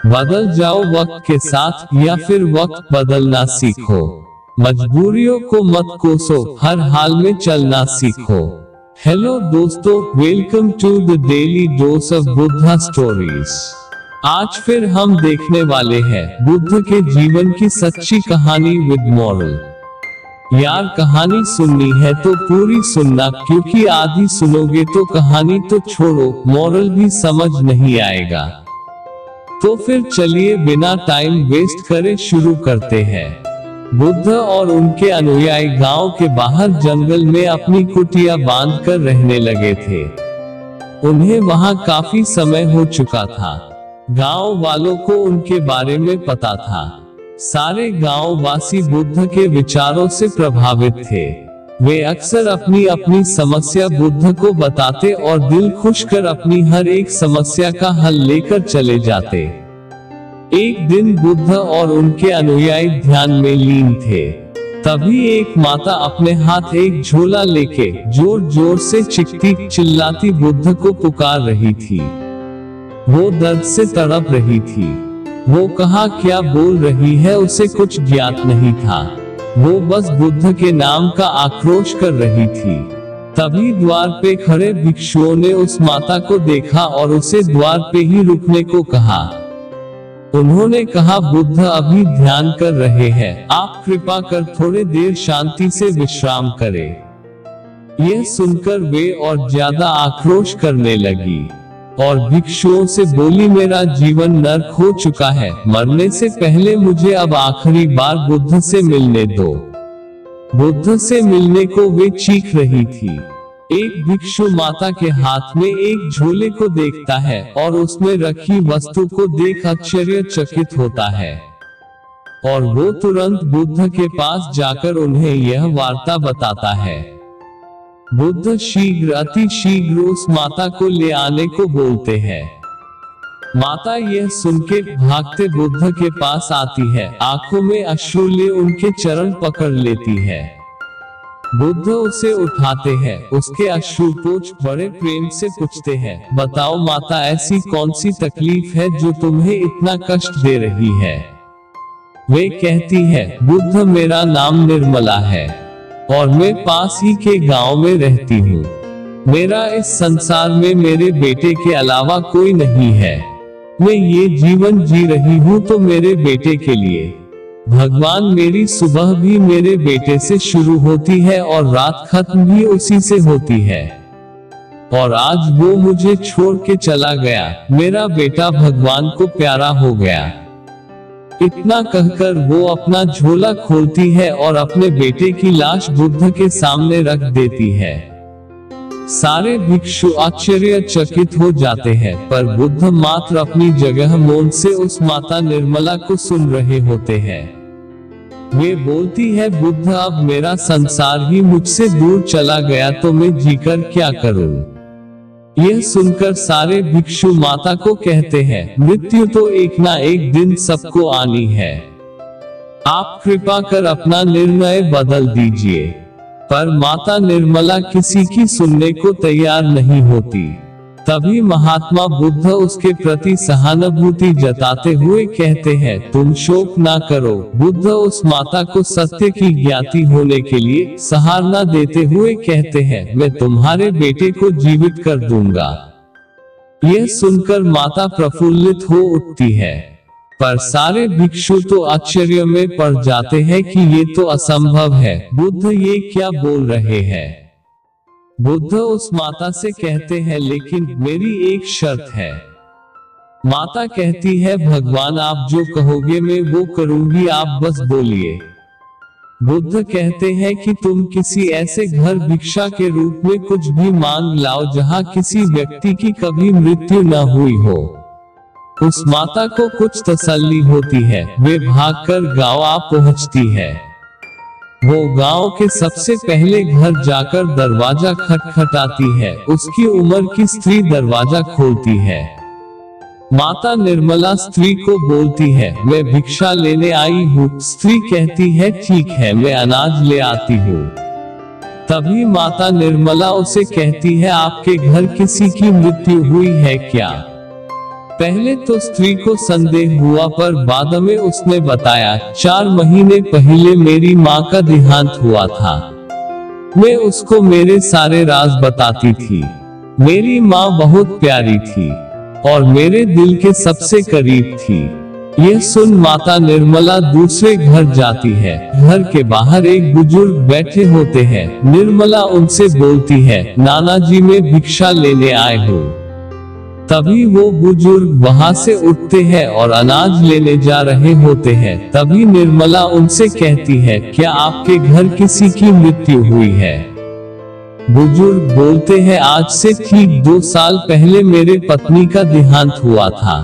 बदल जाओ वक्त के साथ या फिर वक्त बदलना सीखो। मजबूरियों को मत कोसो, हर हाल में चलना सीखो। हेलो दोस्तों, welcome to the daily dose of Buddha stories. आज फिर हम देखने वाले हैं बुद्ध के जीवन की सच्ची कहानी विद मॉरल। यार, कहानी सुननी है तो पूरी सुनना, क्योंकि आधी सुनोगे तो कहानी तो छोड़ो, मॉरल भी समझ नहीं आएगा। तो फिर चलिए बिना टाइम वेस्ट करे शुरू करते हैं। बुद्ध और उनके अनुयायी गांव के बाहर जंगल में अपनी कुटिया बांधकर रहने लगे थे। उन्हें वहां काफी समय हो चुका था। गांव वालों को उनके बारे में पता था। सारे गांव वासी बुद्ध के विचारों से प्रभावित थे। वे अक्सर अपनी अपनी समस्या बुद्ध को बताते और दिल खुश कर अपनी हर एक समस्या का हल लेकर चले जाते। एक दिन बुद्ध और उनके अनुयायी ध्यान में लीन थे। तभी एक माता अपने हाथ एक झोला लेके जोर जोर से चीखती चिल्लाती बुद्ध को पुकार रही थी। वो दर्द से तड़प रही थी। वो कहाँ क्या बोल रही है उसे कुछ ज्ञात नहीं था। वो बस बुद्ध के नाम का आक्रोश कर रही थी। तभी द्वार पे खड़े भिक्षुओं ने उस माता को देखा और उसे द्वार पे ही रुकने को कहा। उन्होंने कहा, बुद्ध अभी ध्यान कर रहे हैं, आप कृपा कर थोड़े देर शांति से विश्राम करें। यह सुनकर वे और ज्यादा आक्रोश करने लगी और भिक्षुओं से बोली, मेरा जीवन नर्क हो चुका है, मरने से पहले मुझे अब आखिरी बार बुद्ध से मिलने दो। बुद्ध से मिलने को वे चीख रही थी। एक भिक्षु माता के हाथ में एक झोले को देखता है और उसमें रखी वस्तु को देख आश्चर्यचकित होता है और वो तुरंत बुद्ध के पास जाकर उन्हें यह वार्ता बताता है। बुद्ध शीघ्र अति शीघ्र उस माता को ले आने को बोलते हैं। माता यह सुनकर भागते बुद्ध के पास आती है, आंखों में अश्रु ले उनके चरण पकड़ लेती है। बुद्ध उसे उठाते हैं, उसके अश्रु पोंछ बड़े प्रेम से पूछते हैं, बताओ माता, ऐसी कौन सी तकलीफ है जो तुम्हें इतना कष्ट दे रही है? वे कहती है, बुद्ध मेरा नाम निर्मला है और मैं पास ही के गांव में रहती हूँ। मेरा इस संसार में मेरे बेटे के अलावा कोई नहीं है। मैं ये जीवन जी रही हूँ तो मेरे बेटे के लिए। भगवान, मेरी सुबह भी मेरे बेटे से शुरू होती है और रात खत्म भी उसी से होती है। और आज वो मुझे छोड़ के चला गया। मेरा बेटा भगवान को प्यारा हो गया। इतना कहकर वो अपना झोला खोलती है और अपने बेटे की लाश बुद्ध के सामने रख देती है। सारे भिक्षु आश्चर्यचकित हो जाते हैं, पर बुद्ध मात्र अपनी जगह मौन से उस माता निर्मला को सुन रहे होते हैं। वे बोलती है, बुद्ध अब मेरा संसार ही मुझसे दूर चला गया तो मैं जीकर क्या करूं? यह सुनकर सारे भिक्षु माता को कहते हैं, मृत्यु तो एक ना एक दिन सबको आनी है। आप कृपा कर अपना निर्णय बदल दीजिए। पर माता निर्मला किसी की सुनने को तैयार नहीं होती। तभी महात्मा बुद्ध उसके प्रति सहानुभूति जताते हुए कहते हैं, तुम शोक ना करो। बुद्ध उस माता को सत्य की ज्ञाति होने के लिए सहारा देते हुए कहते हैं, मैं तुम्हारे बेटे को जीवित कर दूंगा। यह सुनकर माता प्रफुल्लित हो उठती है, पर सारे भिक्षु तो आश्चर्य में पड़ जाते हैं कि ये तो असंभव है। बुद्ध ये क्या बोल रहे हैं? बुद्ध उस माता से कहते हैं, लेकिन मेरी एक शर्त है। माता कहती है, भगवान आप जो कहोगे मैं वो करूंगी, आप बस बोलिए। बुद्ध कहते हैं कि तुम किसी ऐसे घर भिक्षा के रूप में कुछ भी मांग लाओ जहां किसी व्यक्ति की कभी मृत्यु न हुई हो। उस माता को कुछ तसल्ली होती है। वे भागकर गांव आ पहुंचती है। वो गांव के सबसे पहले घर जाकर दरवाजा खटखटाती है। उसकी उम्र की स्त्री दरवाजा खोलती है। माता निर्मला स्त्री को बोलती है, मैं भिक्षा लेने आई हूँ। स्त्री कहती है, ठीक है, मैं अनाज ले आती हूँ। तभी माता निर्मला उसे कहती है, आपके घर किसी की मृत्यु हुई है क्या? पहले तो स्त्री को संदेह हुआ, पर बाद में उसने बताया 4 महीने पहले मेरी माँ का देहांत हुआ था। मैं उसको मेरे सारे राज बताती थी। मेरी माँ बहुत प्यारी थी और मेरे दिल के सबसे करीब थी। यह सुन माता निर्मला दूसरे घर जाती है। घर के बाहर एक बुजुर्ग बैठे होते हैं। निर्मला उनसे बोलती है, नाना जी मैं भिक्षा लेने आए हूँ। तभी वो बुजुर्ग वहां से उठते हैं और अनाज लेने जा रहे होते हैं। तभी निर्मला उनसे कहती है, क्या आपके घर किसी की मृत्यु हुई है? बुजुर्ग बोलते हैं, आज से ठीक 2 साल पहले मेरे पत्नी का देहांत हुआ था।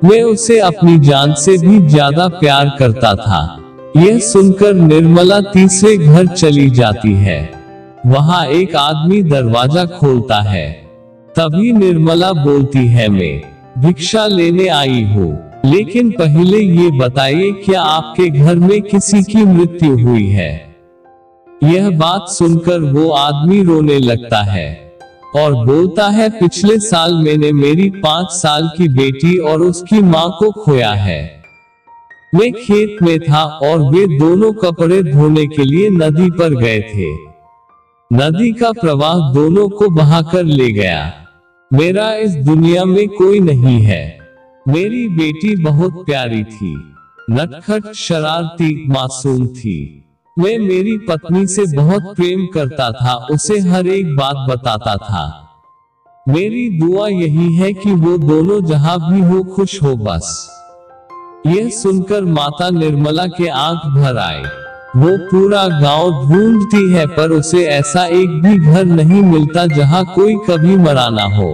मैं उसे अपनी जान से भी ज्यादा प्यार करता था। यह सुनकर निर्मला तीसरे घर चली जाती है। वहां एक आदमी दरवाजा खोलता है। तभी निर्मला बोलती है, मैं भिक्षा लेने आई हूँ, लेकिन पहले ये बताइए क्या आपके घर में किसी की मृत्यु हुई है? यह बात सुनकर वो आदमी रोने लगता है और बोलता है, पिछले साल मैंने मेरी 5 साल की बेटी और उसकी माँ को खोया है। मैं खेत में था और वे दोनों कपड़े धोने के लिए नदी पर गए थे। नदी का प्रवाह दोनों को बहाकर ले गया। मेरा इस दुनिया में कोई नहीं है। मेरी बेटी बहुत प्यारी थी, नटखट, शरारती, मासूम थी। मैं मेरी पत्नी से बहुत प्रेम करता था, उसे हर एक बात बताता था। मेरी दुआ यही है कि वो दोनों जहां भी हो खुश हो बस। यह सुनकर माता निर्मला के आंख भर आए। वो पूरा गांव ढूंढती है पर उसे ऐसा एक भी घर नहीं मिलता जहां कोई कभी मरा ना हो।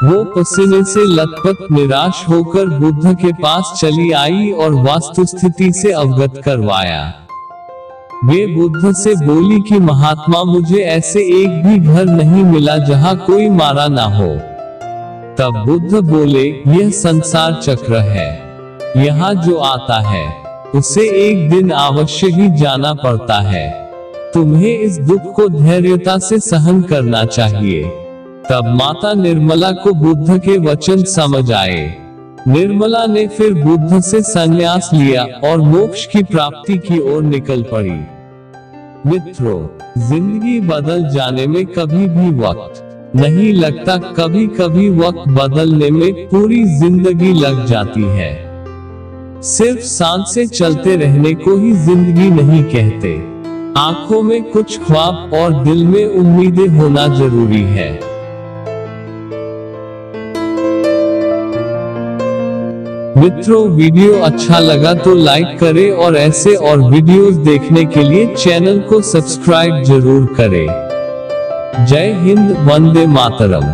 वो पसीने से लथपथ निराश होकर बुद्ध के पास चली आई और वास्तुस्थिति से अवगत करवाया। वे बुद्ध से बोली कि महात्मा, मुझे ऐसे एक भी घर नहीं मिला जहां कोई मारा ना हो। तब बुद्ध बोले, यह संसार चक्र है। यहाँ जो आता है उसे एक दिन अवश्य ही जाना पड़ता है। तुम्हें इस दुख को धैर्यता से सहन करना चाहिए। तब माता निर्मला को बुद्ध के वचन समझ आए। निर्मला ने फिर बुद्ध से संन्यास लिया और मोक्ष की प्राप्ति की ओर निकल पड़ी। मित्रों, जिंदगी बदल जाने में कभी भी वक्त नहीं लगता। कभी कभी वक्त बदलने में पूरी जिंदगी लग जाती है। सिर्फ सांसें चलते रहने को ही जिंदगी नहीं कहते। आंखों में कुछ ख्वाब और दिल में उम्मीदें होना जरूरी है। मित्रों, वीडियो अच्छा लगा तो लाइक करें और ऐसे और वीडियोस देखने के लिए चैनल को सब्सक्राइब जरूर करें। जय हिंद, वंदे मातरम।